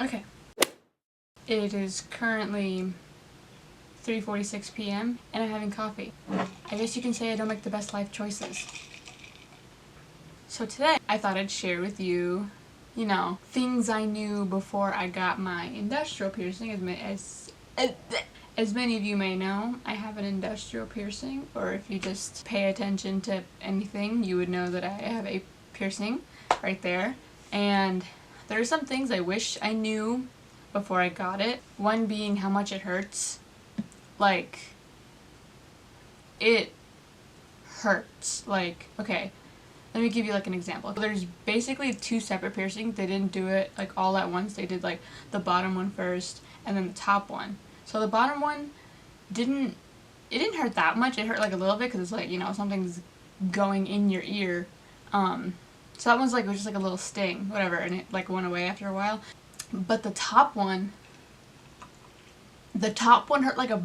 Okay. It is currently 3:46 p.m. and I'm having coffee. I guess you can say I don't make the best life choices. So today I thought I'd share with you, things I knew before I got my industrial piercing. As many of you may know, I have an industrial piercing, or if you just pay attention to anything, you would know that I have a piercing right there. And there are some things I wish I knew before I got it. One being how much it hurts. Like, it hurts. Like, okay, let me give you like an example. There's basically two separate piercings. They didn't do it like all at once. They did like the bottom one first and then the top one. So the bottom one didn't hurt that much. It hurt like a little bit because it's like, something's going in your ear. So that one's like, it was just like a little sting, whatever, and it like went away after a while. But the top one hurt like a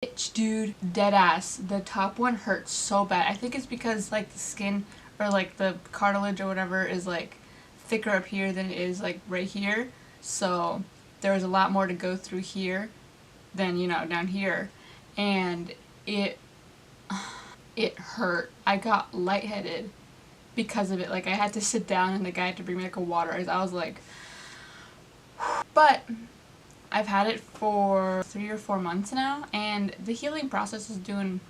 bitch, dude. Dead ass. The top one hurts so bad. I think it's because like the skin or like the cartilage or whatever is like thicker up here than it is like right here. So there was a lot more to go through here than, down here. And it hurt. I got lightheaded because of it. Like, I had to sit down and the guy had to bring me like a water. I was like, but I've had it for 3 or 4 months now, and the healing process is doing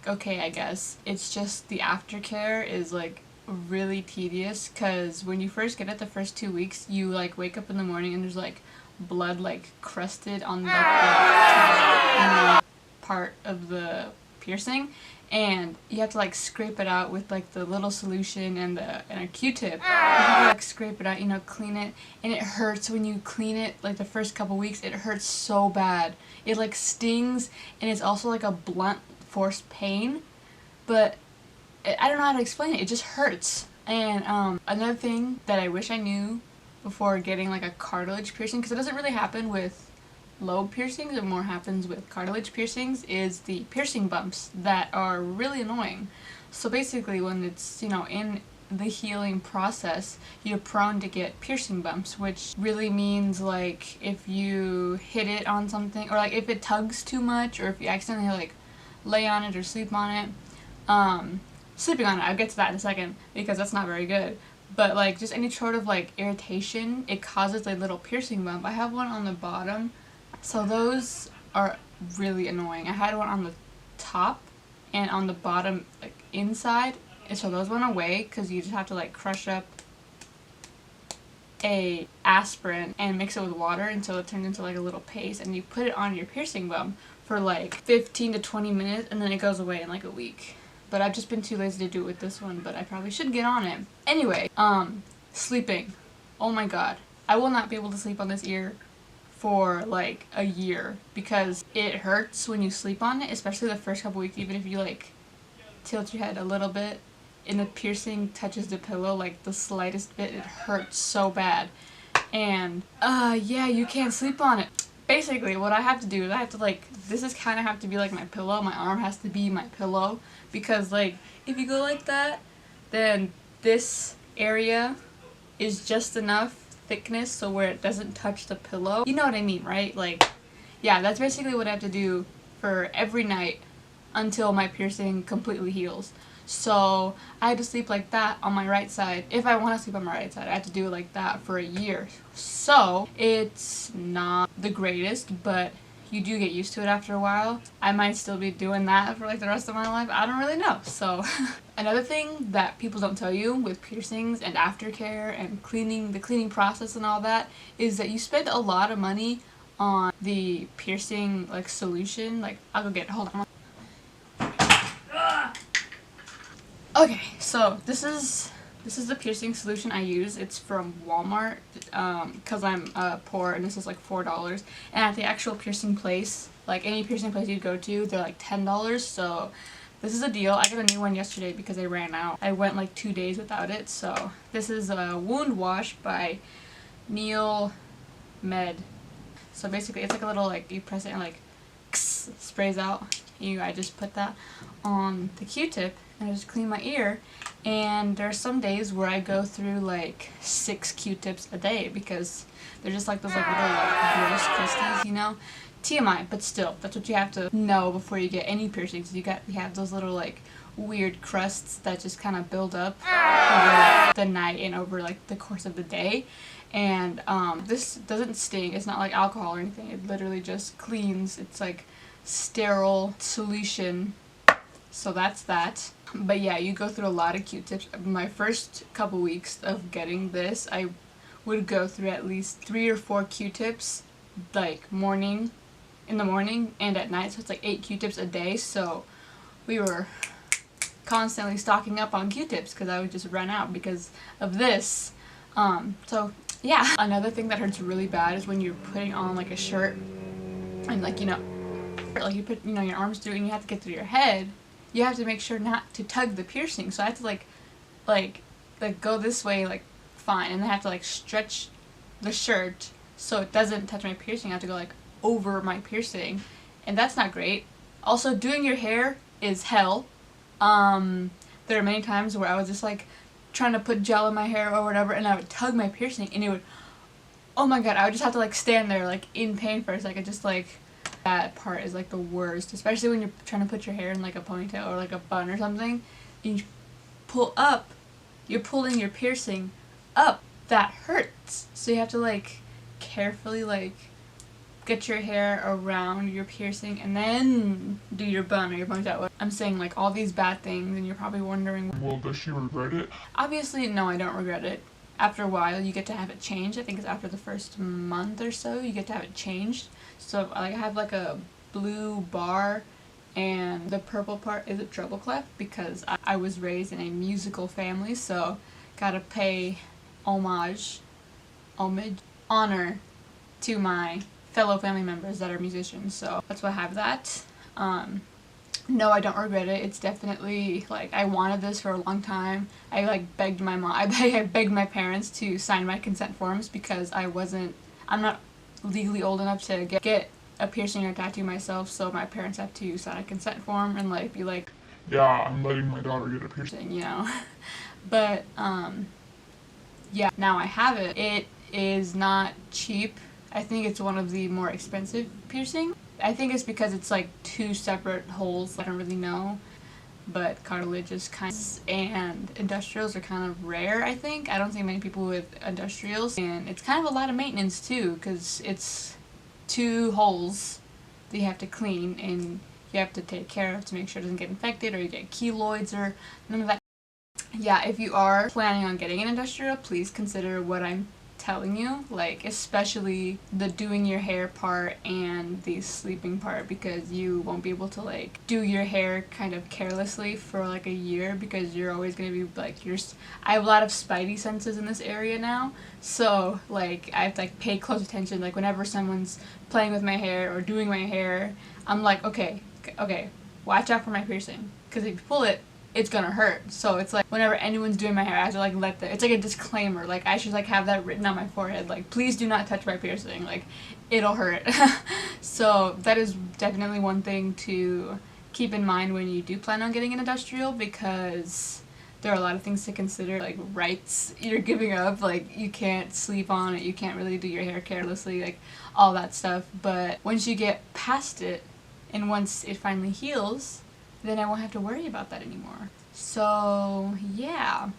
okay, I guess. It's just the aftercare is like really tedious, because when you first get it, the first 2 weeks, you like wake up in the morning and there's like blood like crusted on the part of the piercing, and you have to like scrape it out with like the little solution and a Q-tip. You have to like scrape it out, clean it, and it hurts when you clean it. Like the first couple weeks, it hurts so bad. It like stings, and it's also like a blunt force pain, but I don't know how to explain it. It just hurts. And another thing that I wish I knew before getting like a cartilage piercing, because it doesn't really happen with lobe piercings, it more happens with cartilage piercings, is the piercing bumps that are really annoying. So basically when it's, in the healing process, you're prone to get piercing bumps, which really means like if you hit it on something, or like if it tugs too much, or if you accidentally like lay on it or sleep on it. Sleeping on it, I'll get to that in a second, because that's not very good. But like just any sort of like irritation, it causes a little piercing bump. I have one on the bottom. So those are really annoying. I had one on the top and on the bottom, like inside, and so those went away because you just have to like crush up a aspirin and mix it with water until it turns into like a little paste, and you put it on your piercing bump for like 15 to 20 minutes, and then it goes away in like a week. But I've just been too lazy to do it with this one, but I probably should get on it. Anyway, sleeping. Oh my god. I will not be able to sleep on this ear for like a year, because it hurts when you sleep on it, especially the first couple weeks. Even if you like tilt your head a little bit and the piercing touches the pillow, like the slightest bit, it hurts so bad. And yeah, you can't sleep on it. Basically what I have to do is I have to like, this is kind of have to be like my pillow. My arm has to be my pillow, because like if you go like that, then this area is just enough thickness so where it doesn't touch the pillow. You know what I mean, right? Like, yeah, that's basically what I have to do for every night until my piercing completely heals. So I had to sleep like that on my right side. If I want to sleep on my right side, I have to do it like that for a year. So it's not the greatest, but you do get used to it after a while. I might still be doing that for like the rest of my life. I don't really know. So another thing that people don't tell you with piercings and aftercare and the cleaning process and all that, is that you spend a lot of money on the piercing like solution. Like, I'll go get it. Hold on. Okay, so this is the piercing solution I use. It's from Walmart, because I'm poor, and this is like $4. And at the actual piercing place, like any piercing place you'd go to, they're like $10. So this is a deal. I got a new one yesterday because I ran out. I went like 2 days without it. So this is a wound wash by Neil Med. So basically it's like a little, like, you press it and like sprays out. I just put that on the Q-tip and I just clean my ear, And there are some days where I go through like 6 Q-tips a day because they're just like those like little like gross crusties, you know? TMI, but still, that's what you have to know before you get any piercings. You have those little like weird crusts that just kind of build up over the night and over like the course of the day. And this doesn't sting. It's not like alcohol or anything. It literally just cleans. It's like sterile solution. So that's that. But yeah, you go through a lot of Q-tips. My first couple weeks of getting this, I would go through at least 3 or 4 Q-tips, like in the morning and at night. So it's like 8 Q-tips a day. So we were constantly stocking up on Q-tips because I would just run out because of this. So yeah. Another thing that hurts really bad is when you're putting on like a shirt and like, you know, like you put, you know, your arms through and you have to get through your head. You have to make sure not to tug the piercing. So I have to like go this way, like fine, and I have to like stretch the shirt so it doesn't touch my piercing. I have to go like over my piercing, and that's not great. Also, doing your hair is hell. There are many times where I was just like trying to put gel in my hair or whatever, and I would tug my piercing, and it would, oh my god, I would just have to like stand there like in pain for a second, just like. That part is like the worst, especially when you're trying to put your hair in like a ponytail or like a bun or something. You pull up, you're pulling your piercing up. That hurts. So you have to like carefully like get your hair around your piercing and then do your bun or your ponytail. I'm saying like all these bad things and you're probably wondering, well, does she regret it? Obviously, no, I don't regret it. After a while, you get to have it changed. I think it's after the first month or so, you get to have it changed. So like I have like a blue bar, and the purple part is a treble clef because I was raised in a musical family, so gotta pay homage, honor to my fellow family members that are musicians. So that's why I have that. No, I don't regret it. It's definitely, like, I wanted this for a long time. I, like, begged my mom, I begged my parents to sign my consent forms because I'm not legally old enough to get a piercing or tattoo myself, so my parents have to sign a consent form and, like, be like, yeah, I'm letting my daughter get a piercing, you know? But, yeah, now I have it. It is not cheap. I think it's one of the more expensive piercings. I think it's because it's like 2 separate holes. I don't really know, but cartilage is and industrials are kind of rare, I think. I don't see many people with industrials, and it's kind of a lot of maintenance too because it's 2 holes that you have to clean and you have to take care of to make sure it doesn't get infected or you get keloids or none of that. Yeah, if you are planning on getting an industrial, please consider what I'm telling you, like especially the doing your hair part and the sleeping part, because you won't be able to like do your hair kind of carelessly for like a year because you're always going to be like I have a lot of spidey senses in this area now, so like I have to like pay close attention. Like whenever someone's playing with my hair or doing my hair, I'm like, okay, watch out for my piercing, because if you pull it, it's gonna hurt. So it's like whenever anyone's doing my hair, I have to like it's like a disclaimer, like I should like have that written on my forehead, like please do not touch my piercing, like it'll hurt. So that is definitely one thing to keep in mind when you do plan on getting an industrial, because there are a lot of things to consider, like rights you're giving up, like you can't sleep on it, you can't really do your hair carelessly, like all that stuff. But once you get past it and once it finally heals, then I won't have to worry about that anymore. So yeah,